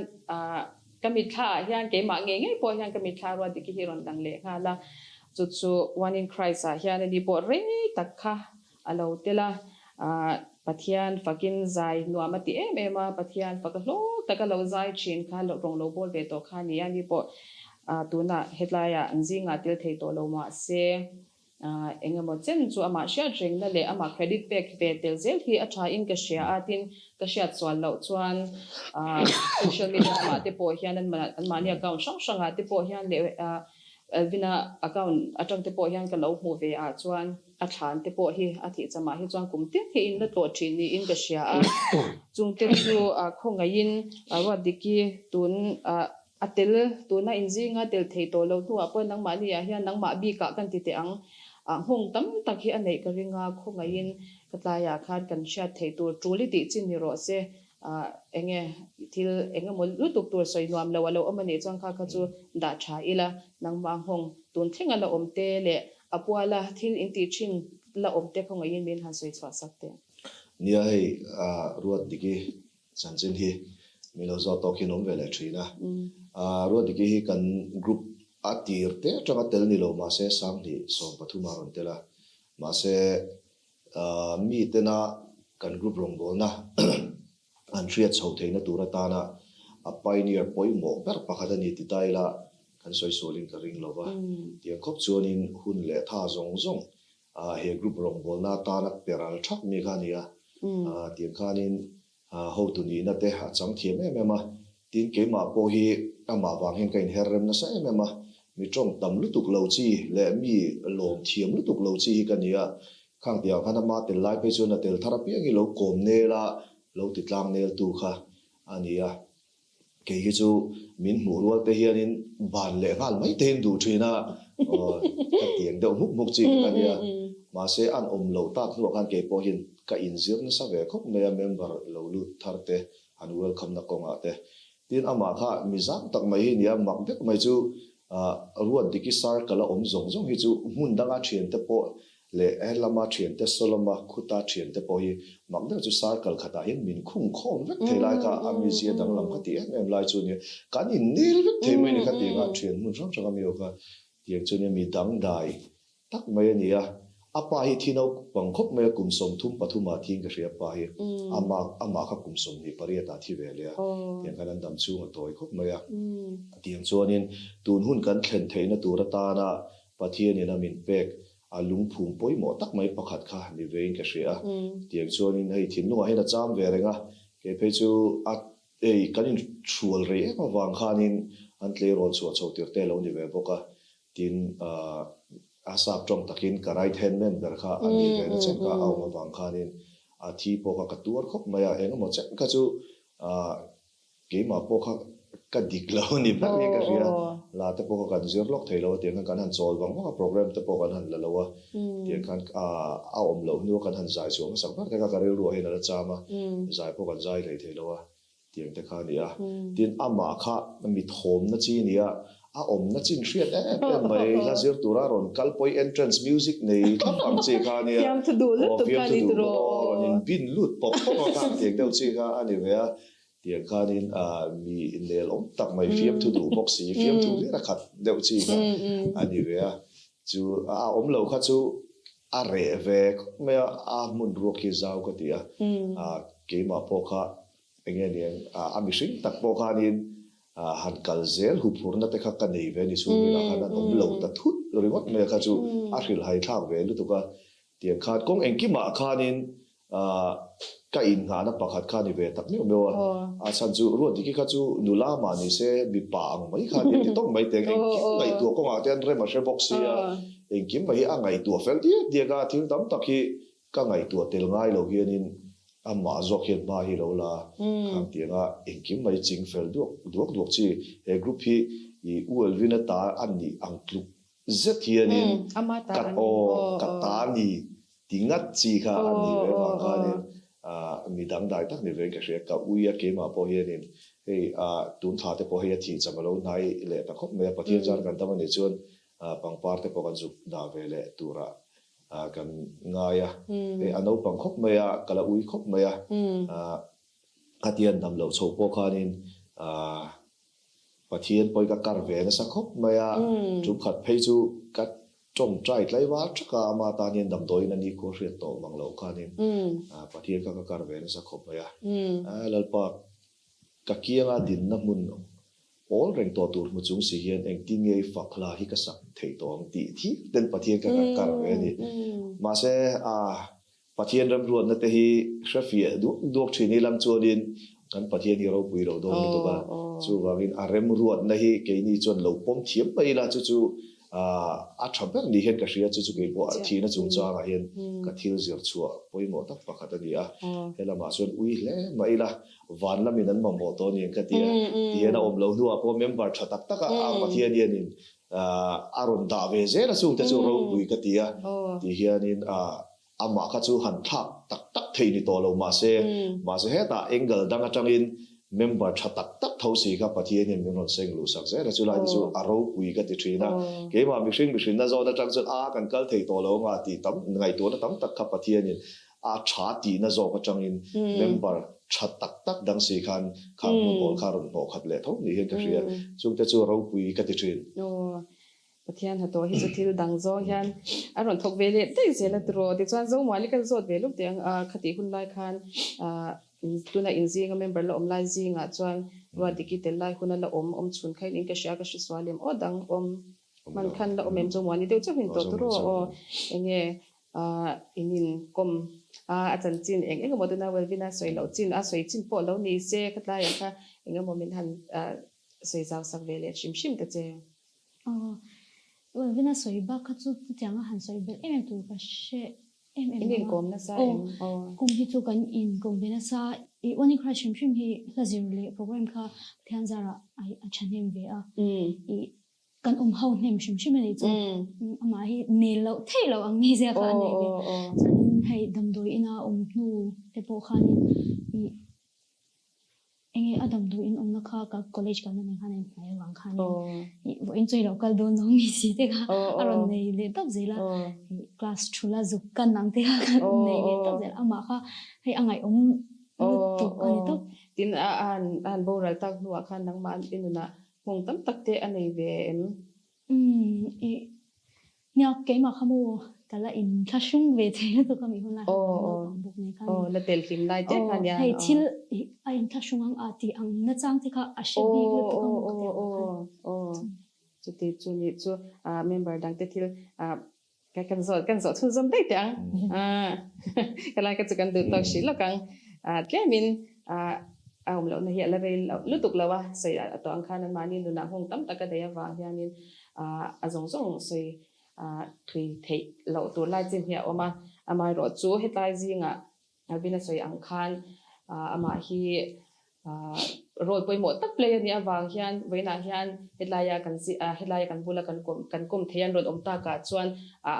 kami tha hian ke ma nge po hian kami tha ruan diki hi ron dang le kha la chu one in Christ hian ani po re takha alo tela pathian fakin zai nuamati ema pathian fakalo takalo zai chin kha lo rong lo bol ve to kha ni ani po tuna hetlaya anjinga til thei to lo ma se engamo chen chu ama sha jeng na le ama credit back ve tel zel hi a tha in ka share atin ka share chwal lo chuan social media ma te po hian an mani account sang te po hian le vina account atang te po hian ka lo mu ve a chuan a than te po hi a thi chama hi chuan kum te hi in la to thin ni in ka share a chung te chu khonga in wa diki tun atel tuna injinga tel thei to lo tu apon nang mani ya hian nang ma bi ka kan ti te ang hong tam tak hi anei ka ringa khonga in katla ya khan kan sha thei tur truly ti chin ni ro se enge thil enge mol lu tuk tur soi nuam lo amani chang kha kha chu da tha ila nang ma hong tun thinga la omte le apwala thil in ti chin la omte khonga in min han soi chwa sakte nia hei ruat diki chanchin hi milo zo to ki nom vele thina ruat diki hi kan group atir te tanga tel ni lo ma se sang ni som pathuma ron tela ma se mi tena kan group Rawngbawlna an thriat chho theina tura ta na a pioneer poimo ber pakhada ni ti taila kan soi solin ka ring lova tiang khop chuanin hun le tha zong he group Rawngbawlna ta na peral thak mi khania tiang khanin ho tu ni na te ha chang thiam ma tin ke ma po hi ama awangin kain herrem na sa ma mi trong tam lu tuk lo chi le mi lawm thiam lu tuk lo chi kania khang tia khana ma tel lai pe chu na tel therapy ngi lo kom ne la lo ti tlang nel tu kha ania ke hi chu min mu rual te hianin ban le ngal mai ten du thina ka tiang de muk chi kania ma se an lo tak lu kan ke po hin ka in zir na sa ve khop me member lo lu tharte an welcome na konga te tin ama kha mizam tak mai hi nia mak bek mai chu ruat diki sar kala zong hi chu mun danga thien te po le elama thien te soloma khuta thien te po hi mak de chu sar kal khata hin min khung khom vek thelai ka ami zia dang lam khati em lai chu ni kan in nil vek the mai ni khati ga thien mun sang mi o ka tiang chu ni mi dang dai tak mai ania apa hi thino pangkhop me kum som thum pathuma thing ka ria pa hi ama kha kum som ni pariata thi ve le tiang kan dam chu ma toy khop me ya tiang chuanin tun hun kan thlen theina tura ta na pathian ina min pek alung phum poimo tak mai pakhat kha ni vein ka ria tiang chuanin hei thin lunga hena cham ve renga ke pe chu kanin thual re ma wang khanin an tle ron chu chho tir te lo ni ve boka tin asap trong takin karai then men ber kha ani ve na chen ka aw ma wang khanin a thi po ka tur khop maya eng mo chen ka chu ke ma po kha ka diklo ni ba ni ka ria la te po ka zir lok thelo te kan han chol wang ma program te po kan han la lawa te kan lo nu kan han zai chu sak bar te ka re ru he na chama zai po kan zai le thelo tiang te kha ni tin ama kha mi thom na chi ni na chin thriat mai la zir tura ron kalpoi entrance music nei thapang che kha ni fiam tu du lu tu ka ni ro ron bin lut pop pop ka tiang deu che kha ani ve tiang khanin mi lel om tak mai fiam tu du boxi fiam tu le khat deu chi kha ani ve chu lo kha chu re ve me mun ro ki zau ka tia ke ma po kha enge ni ami sing tak po khanin han kalzel hu purna te kha ka nei ve ni chu mi la khan lo ta thut ringot me kha chu a hril hai thak ve lu tu ka tiang khat kong engki ma khanin cái in ngã nó bạc hạt khan đi về tập nhiều nhiều sản xuất ruột thì cái khác chú nula mà ni sẽ bị bảng mấy khan thìต้องmấy tiếng anh kiếm ngày tuổi có ngã tiền rồi mà sẽ boxi anh kiếm mấy anh ngày tuổi phải đi cái thiếu tấm tắc khi cái ngày tuổi tiền ngay lâu kia nên mà dọc hiện ba hi lâu là khang tiếng anh kiếm mấy chính phải được chi group hi uol vina ta anh ni ang club rất hiền nên cắt ta ni tiếng ngắt chi kha anh ni về mà khan nên mi dang dai tak ni ve ka hre ka uia ke ma po hian in hei tun tha te po hei thi chamalo nai le ta khop me pathian jan kan tamani chuan pangpar te po kan juk da ve le tura kan ngaya hei ano pang khop me ya kala ui khop me ya atian dam lo chho po khanin pathian poi ka kar ve na sa khop me ya chu khat phei chu kat trong trai lấy vá chắc cả mà ta nhiên đầm đôi nên đi có chuyện tổ bằng lâu cả nên phát hiện các cái về nó sẽ khóc vậy Lalpan các kia là din nằm mun all rèn tổ tụt một chúng sự hiện anh tin nghe phật là hi cái sắc thấy tổ tị thi đến phát hiện các cái về này mà sẽ phát hiện làm ruộng là thì sẽ phía đuốc chuyện này làm cho nên kan phát hiện đi rồi bùi rồi đó như vậy chú avangin rem ruộng này cái này chọn lâu pom thiếm bây là chú chậm ni hian ka hria chu chu ke bo thi na chungchang a hian ka thil zir chua poimo tak pakhat ani hela ma chuan ui hle mai la van lamin an mambo to ni ka ti na om lo nu a po member tha tak tak a pathian hian in aron da ve ze la chung te chu ro ui ka ti hian in ama kha chu han thak tak tak thei ni to lo ma se he ta angle dang atang in member tha tak tak thau si ka pathian hian memron seng lu sak ze la chu lai chu aro ui ka ti thina ke ma mihring na zo na tang chun kan kal thei to lo nga ti tam ngai to na tam tak kha pathian in tha ti na zo ka chang in member tha tak tak dang si khan mun bol kharon no khat le thau ni hian ka hria chung te chu ro ui ka ti thin pathian ha to hi chu thil dang zo hian aron thok ve le te zela tro ti chuan zo mali kan zot ve luk tiang khati hun lai khan tuna injing a member la omlai jinga chuan wa digital lai huna la om chhun khain in ka sha ka swalim o dang man khan la omem zo mani deu chawin to tro enge inin kom chan chin eng moduna welvina soi lo chin soi chin po lo ni se khatla ya kha enga momin han soi zaw sak vele shim ta che welvina soi ba kha chu tiang han soi bel em tu ka she in kom na sa kum hi chu kan in kom bena sa wani kha shim hi lazir le program kha thian zara ai achanem ve kan hau nem shim ni chu ama hi ne lo thei lo ang mi ze kha ne ve chanin hei damdoi ina nu te po khan enge adam do in omna kha ka college kan na khan ai wang khan wo in choi local do no mi si te kha aron nei le tab zela class chula zu kan nang te kha nei le tab zela ama kha hei angai tu ani to tin an boral tak nu khan nang man inuna hong tam tak te anei ve nya ke ma khamu kala in thashung ve the to ka mi hona buk ne khan la tel hlim lai te khan ya hei thil ai in thashung ang ati ang na chang te kha ashebi le to ka mu chu ti chu ni chu member dang te thil ka kan zo chu zom dei tang kala ka chu kan du tak shi lo kang tlemin om lo na hi la rel lutuk lawa sei to ang khan an mani nu na hong tam tak ka de wa hianin azong sei thui thei lo tu lai chin hi amai ro chu hetlai zinga albina soi ang khan ama hi rol poimo tak play ani awang hian veina hian hetlaya kan bula kan kom thian ron omta ka chuan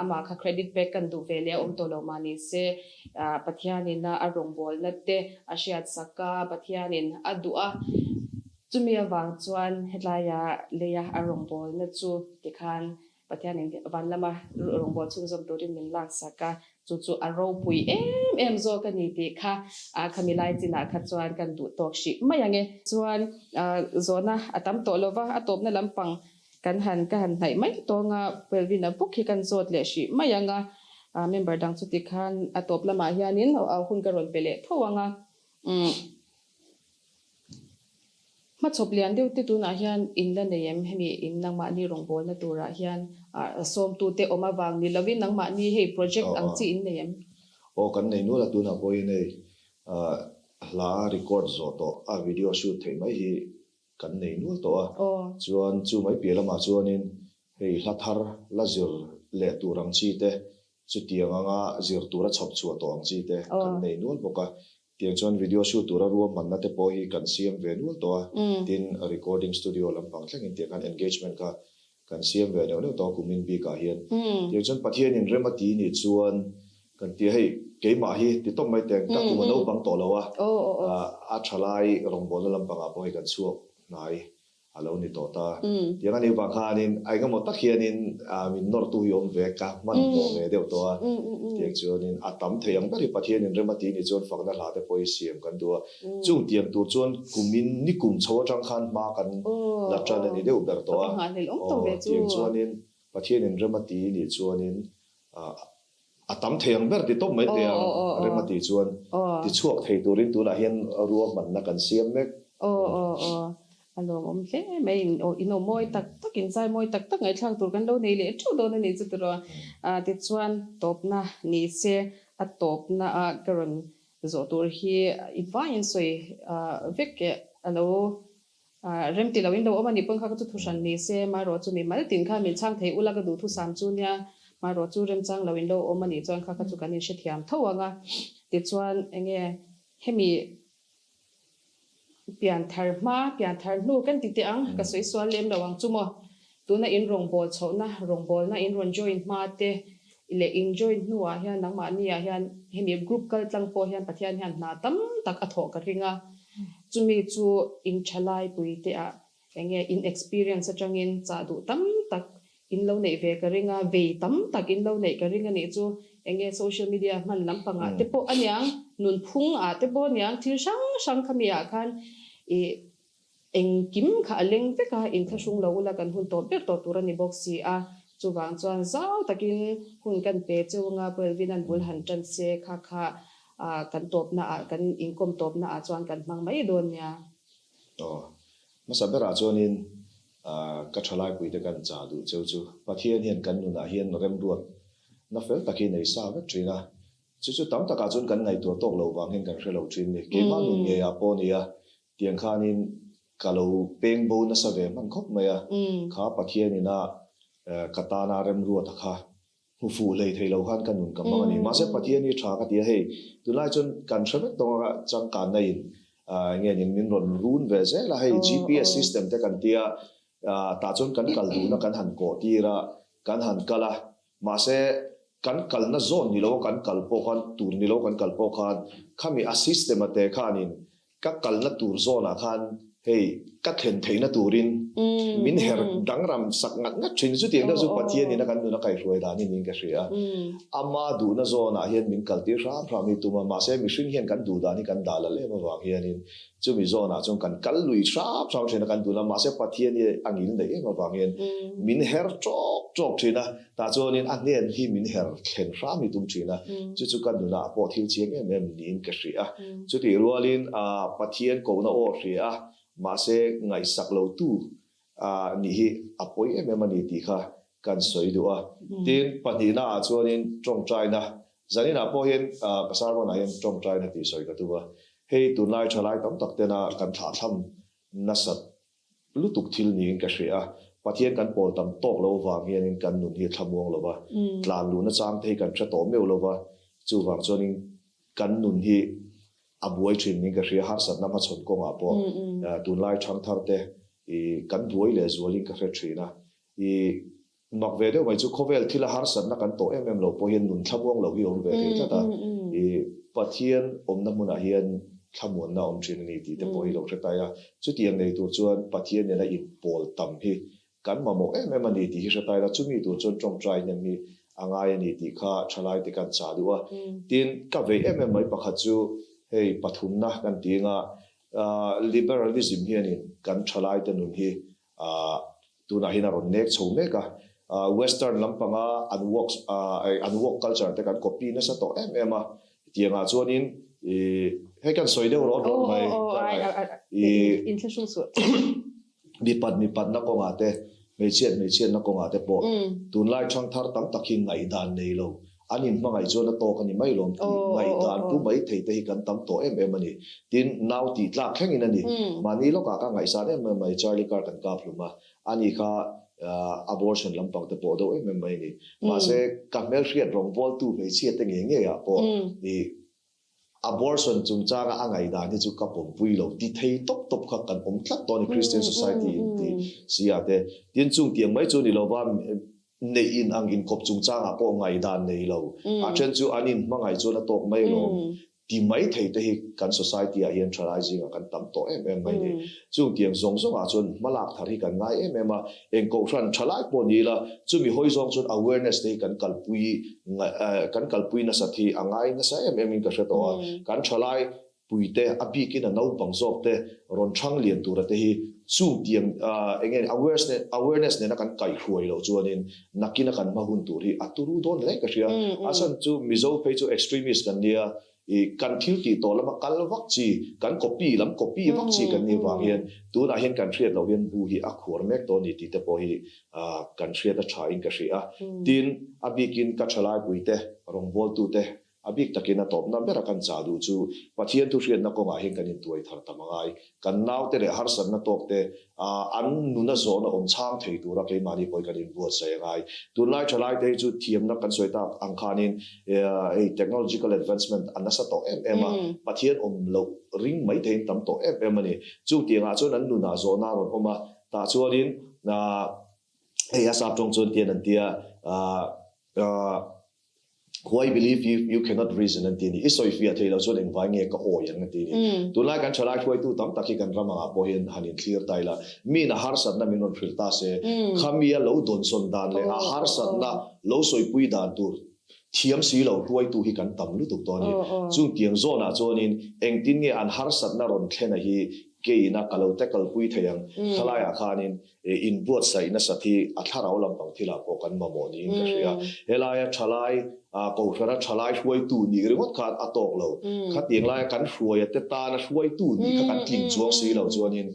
ama kha credit back kan du vele om to lo mani se pathianin na Rawngbawlna te ashiat saka pathianin adua chumi awang chuan hetlaya leya Rawngbawlna chu tikhan pathianin vanlama Rawngbawlna chungzom turin min lak saka chu awmpui em zo ka ni ti kha khamilai china kha chuan kan du tok shi mayange chuan zona atam to lova atopna lampang kan han nai mai to nga pelvina bukhi kan zot le shi mayanga member dang chu ti khan atop lama hianin hun karon pele thowanga ma choplian deu te tu na hian in la neem hemi in nang ma ni Rawngbawlna tura hian som tu te oma wang ni lovin nang ma ni hei project ang chi in neem o kan nei nu la tu na poi nei la record zo to a video shoot thei mai hi kan nei nu to a chuan chu mai pia lama chuanin hei hlathar la zir le turang chi te chu tianga nga zir tura chhop chu to ang chi te kan nei nu boka tiang chuan video shoot tura ruam man na te po hi kan siam ve nu to a tin recording studio lampang thlengin tiang kan engagement ka kan siam ve ne to kumin bi ka hian tiang chuan pathian in remati ni chuan kan ti hei keima hi ti tom mai teng ta kuma no bang to lawa a thalai Rawngbawlna lampanga po hi kan chuak nai alo ni to ta tiang ani ba khanin ai ga mo ta khianin min nor tu yom ve ka man po nge deu to a tiang chuanin atam theyang bari pathian in remati ni chuan fakna la te poi siam kan du chung tiang tu chuan kumin ni kum chaw tang khan ma kan la tran ani deu ber to a tiang chuanin pathian in remati ni chuanin atam theyang ber ti tom mai te remati chuan ti chuak thei turin tu la hian ruam man na kan siam mek alo om hle mai ino moi tak tak in sai moi tak tak ngai thlang tur kan do nei le thu do na nei chu tro ti chuan top na ni se a top na a karon zo tur hi ivain soi veke alo rem ti lawin do omani pangkha ka chu thusan ni se ma ro chu mi mal tin kha min chang thei ulaga du thu sam chu nya ma ro chu rem chang lawin do omani chuan kha ka chu kan in she thiam thawanga ti chuan enge hemi pian thar nu kan ti te ang ka soi swal lem lawang chumo tuna in Rawngbawlna chona Rawngbawlna in ron join ma te ile in join nuwa hian nangma nia hian hemi group kal tlang po hian pathian hian na tam tak a tho ka ringa chumi chu in thalai pui te a enge in experience atangin cha du tam tak in lo nei ve ka ringa ve tam tak in lo nei ka ringa ni chu enge social media man lampanga te po anyang nun phung a te bo nyang thil sang khamia khan engkim kha aleng te ka in thasung lo la kan hun to ber to turani boxi a chuwang chuan zau takin hun kan pe chunga pelvinan bul han tan se kha kan top na kan income top na chuan kan mang mai don nya masabera chuanin ka thalai pui te kan cha du chu pathian hian kan nu na hian rem ruat na fel takin nei sa ve trina chu tam taka chun kan ngai tur tok lo wang hen kan hrelo thin ni ke ma nu nge ya po ni a tiang khanin kalo peng bo na sa ve man khop maya kha pathian ina katana rem ruat kha hu fu lei thei lo han kan nun kam ma ni ma se pathian ni tha ka ti hei tunai chun kan thrabe tonga chang kan nei nge nin min ron run ve ze la hei GPS system te kan tia ta chun kan kal du na kan han ko tira kan han kala ma se kan kal na zone ni lo kan kal po khan tur ni lo kan kal po khan khami a system ate khanin ka kal na tur zone a khan hei ka thlen theina turin min her dangram sak ngat thin chu tiang da chu pathian ni na kan nu na kai roi da ni ning ka ria ama du na zone a hian min kal ti ra mi tuma ma se mi hring hian kan du da ni kan da la le ma wang hian in chu mi zone a chung kan kal lui ra thena kan du na ma se pathian ni angil nei ma wang hian min her chok thina ta chuanin a nen hi min her thlen ra mi tum thina chu kan nu na po thil chiang em nin ka ria chu ti rualin pathian ko na o ria ma se ngai sak lo tu ni hi apoi emani ti kha kan soi du a tin panina chuanin tong china zanina po hian pasar bona hian tong china ti soi ka tu wa hei tunlai thalai tam tak te na kan tha tham na sat lutuk thil ni ka hria pathian kan pol tam tok lo wang hian in kan nun hi thamuang lo wa tlan lu na chang thei kan tha to meu lo wa chu wang chuanin kan nun hi abuai thin ni ka hria har sat na ma chon ko nga po tunlai thang thar te kan buai le zualin ka hre thina mak ve de mai chu khawvel thila har sat na kan to lo po hian nun thamuang lo hi om ve the ta pathian omna muna hian thamuan na om thin ni ti te po hi lo hre ta ya chu tiang nei tur chuan pathian ne na in pol tam hi kan ma mo ani ti hi hre ta la chu mi tur chon tong trai nem hi angai ani ti kha thalai te kan cha duwa tin ka ve mai pakha chu hei pathum na kan tinga liberalism hianin kan thalai te nun hi tuna hina ron nek chho meka western lampanga unwok culture te kan copy na sa to a tianga chuanin hei kan soi de ro mai in thasung su mi pat na ko nga te mei chen na ko nga te po tunlai thang thar tam takhin ngai dan nei lo anin mangai chon to kan ni mai lom ti ngai dan pu mai thei te hi kan tam to em ani tin now ti tla kheng in ani mani lo ka ngai sa ne mai Charlie Kirk kan ka pluma ani kha abortion lampang te po do em mai ni ma se kamel riat Rawngbawlna ve chi te nge ya po ni abortion chungchang angai da ni chu kapom pui lo ti thei top kha kan thlat to ni Christian society ti sia te tin chung tiang mai chu ni lo ba nei in angin kop chungchang a po ngai dan nei lo a chen chu anin mangai chu na tok mai lo ti mai thei te hi kan society a hian thralizing a kan tam to em mai ni chung tiang zong a chun malak thar hi kan ngai em a eng ko ran thralai po ni la chu mi hoi zong chun awareness te kan kalpui na sathi angai na sa em in ka hreto kan thralai puite abi kin a no pangzok te ron thang lian tur te hi chung tiang engen awareness ne na kan kai hruai lo chuanin nakina kan mahun tur hi aturu don le ka ria asan chu mizo pe chu extremist kan nia i kan thil ti to lama kal wak chi kan copy wak chi kan ni wang hian tu na hian kan thriat lo hian bu hi a khur mek to ni ti te po hi kan thriat a tha in ka ria tin abikin ka thalai puite Rawngbawlna te abik takina top na bera kan chadu chu pathian tu hriat na ko nga hin kanin tuai thar tamangai kan naw te le har san na tok te an nuna zona om chang thei tu ra ke mani poi kanin buat sai ngai tunlai thalai te chu thiam na kan soita angkhanin technological advancement anasa to em pathian om lo ring mai thein tam to em ani chu tianga chu nan nuna zona ron oma ta chuanin na asap tong chun tian an tia who I believe you cannot reason and tini iso if ya thela so leng wange ka o yang tini tunlai kan chalai khoi tu tam taki kan rama po hen hanin clear taila mi na har sat na minon filta se khamia lo don son dan le a har sat na lo soi pui dan tur thiam si lo tuai tu hi kan tam lu tuk to ni chung tiang zona chonin eng tin nge an har sat na ron thena hi ke ina kalau tekal pui thayang khalaya khanin in buat sai na sathi atharau lampang thila po kan mamoni in ka ria helaya thalai ko fera thalai huai tu ni ringot khat atok lo khatiang lai kan huai te ta na huai tu ni kha kan tling chuang si lo chuanin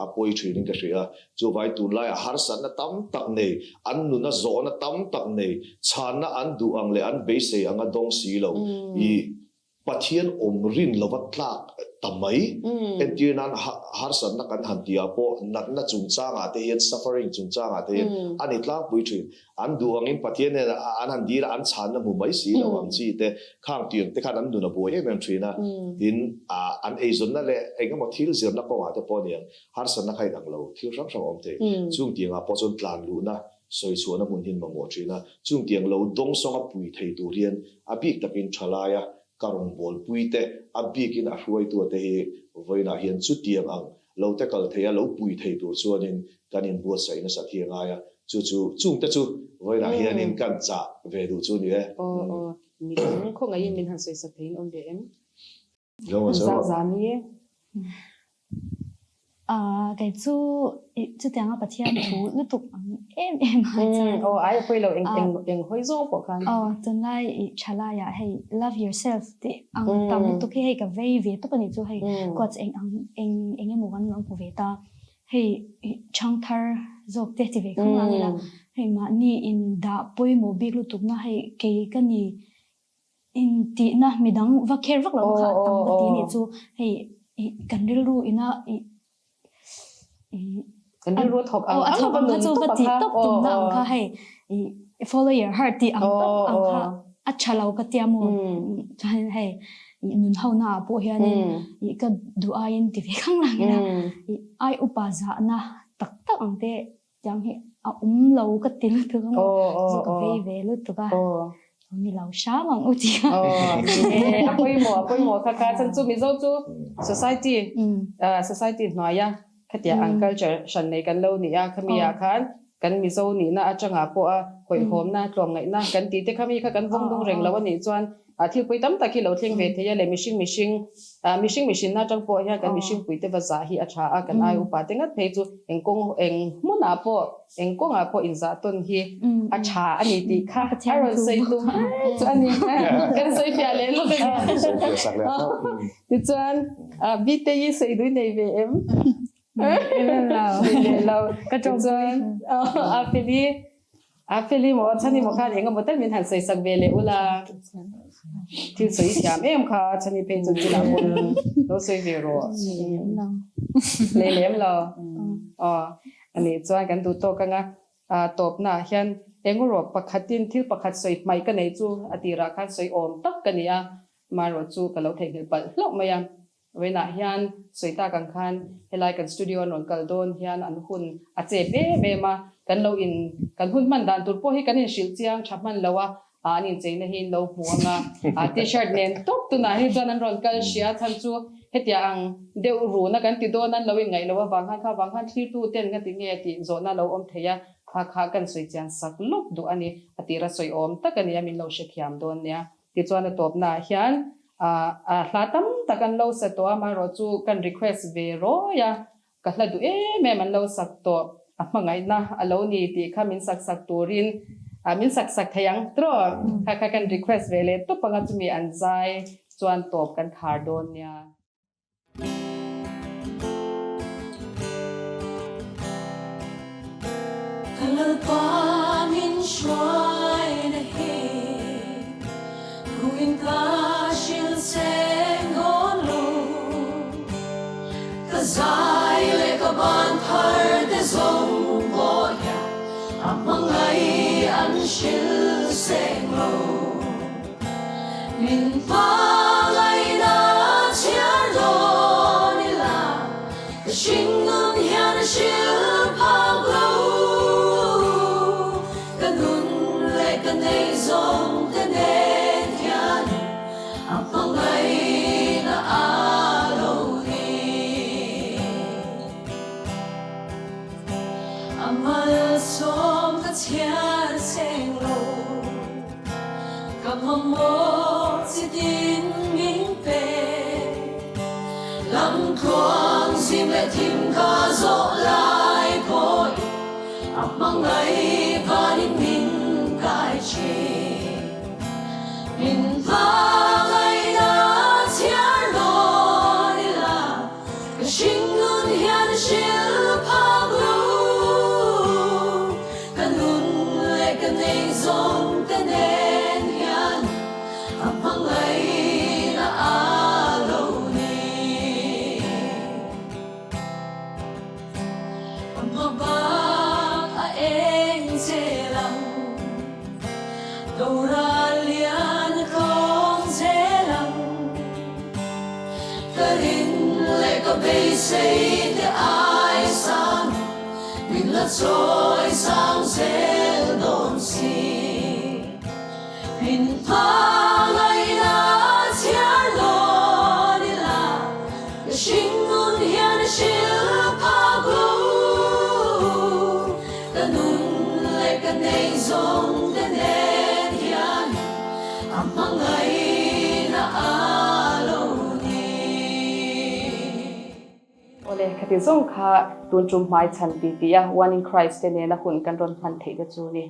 apoi training ka ria chu vai tu lai har san na tam tak nei an nu na zo na tam tak nei chan na an du ang le an be se anga dong si lo I pathian rin lovat tlak tamai entinan har san na kan hantia po na chungchang ate hian suffering chungchang ate ani tlak pui thin an du angin pathian an han dira an chan na mu mai si lo ang chi te khang tiang te khan an du na bo em thina tin an ezon na le engamo thil zir na ko ate po niang har san na khai dang lo thil ram ram om te chung tianga po chon tlan lu na soi chuana mun hin mamo thina chung tiang lo dong songa pui thei tu rian abik takin thalaya Rawngbawlna puite abikin a hruai tu te hi voina hian chu tiang ang lo te kal theya lo pui thei tur chuanin kanin buat sai na sathia ngaya chu chung te chu voina hian in kan cha ve du chu ni mi kho ngai min han soi sathein on de em za za mi cái chú tiếng Anh Pathian thu lúc tục em hay sao ai phải lo em hoi zo po kan tuần lai chala ya hey love yourself thì ang tam lúc tục hey cái về về tục này chú hey quạt em muốn ăn ngon về ta hey chang thar zok te ti về không lang là hey mà ni in da poi mo big lúc tục na hey cái ni in ti na midang va care vak lo kha tam ka ti ni chu hey kan ril ru ina kan ru thok thok ka chu va ti top tum na ang kha hey follow your heart ti ang top ang kha acha lo ka ti amu chan hey nun hau na po hian ni ka du'a in ti ve khang lang na ai upa za na tak tak ang te jang he lo ka ti lu tu zo ka ve lu tu ka mi lau sha mang u ti apoi mo kha chan chu mi zo chu society noya khatia culture shan nei kan lo ni ya khamia khan kan mi zo ni na achanga po a hoi hom na tlom ngai na kan ti te khami kha kan vong dong reng lo ni chuan thil pui tam taki lo thleng ve theya le mishing na tang po ya kan mishing pui te baza hi atha a kan ai upa tengat phei chu eng muna po engkonga po inza ton hi atha ani ti kha aron sei tu chu ani kan sei pya le lo be ti chuan bite yi sei du nei ve em em lao ka chuan a pili Philly mo chani mo kha enga motel min han sei sak vele ula thil sei thiam em kha chani pe chu jila mo no sei ve ro le lem lo ani chuan kan tu to kanga top na hian enguro pakhatin thil pakhat soi mai ka nei chu atira khan soi om tak kania maro chu kalo thei hil pal hlok maya wena hian soita kan khan helai kan studio non kaldon hian an hun a che be ma kan lo in kan hun man dan tur po hi kan in shil chiang thapman lawa ani cheina hin lo huanga t-shirt nen tok tu na hi chuan an ron kal shia than chu hetia ang deu ru na kan ti do nan lo in ngai lawa wang han 3 2 10 nga ti nge ti zo na lo om theya kha kan soi chian sak lok du ani atira soi om takani amin lo shekhiam don nia ti chuan top na hian hlatam takan lo sa to ama ro chu kan request ve ro ya ka hla du me man lo sak to amangai na alo ni ti khamin sak turin min sak thayang tro kha kan request ve le to panga chumi anjai chuan top kan thar don nia Lalpan in Schweine he Ruin Kashil Sengolo Kazai Lekaban Par de Zongboya Amangai Anshil Senglo Min Palai Na Tiardonila Shingun Hian Shil Paglo Kanay zong tanen hian ang pangay na alaw ni amal som katsyan seng lo kapamot si din ming pe lam tuang si me tim ka zo lai poi ang pangay panin min min palai na tiardonila kashingun hian shil paglu kanun le kanay zong tanen hian amangai na alaw ni amabang aeng zelah Doralian kong zelah Karin leka beisay te ai sang Min la choy sang zel don si Min palay na tiardonila Shingun hian shil paglu Kanun leka nay zong tanen amangay na alaw ni ole khati zong kha tun chum mai chan ti tia one in Christ ne na hun kan ron phan thei ga chu ni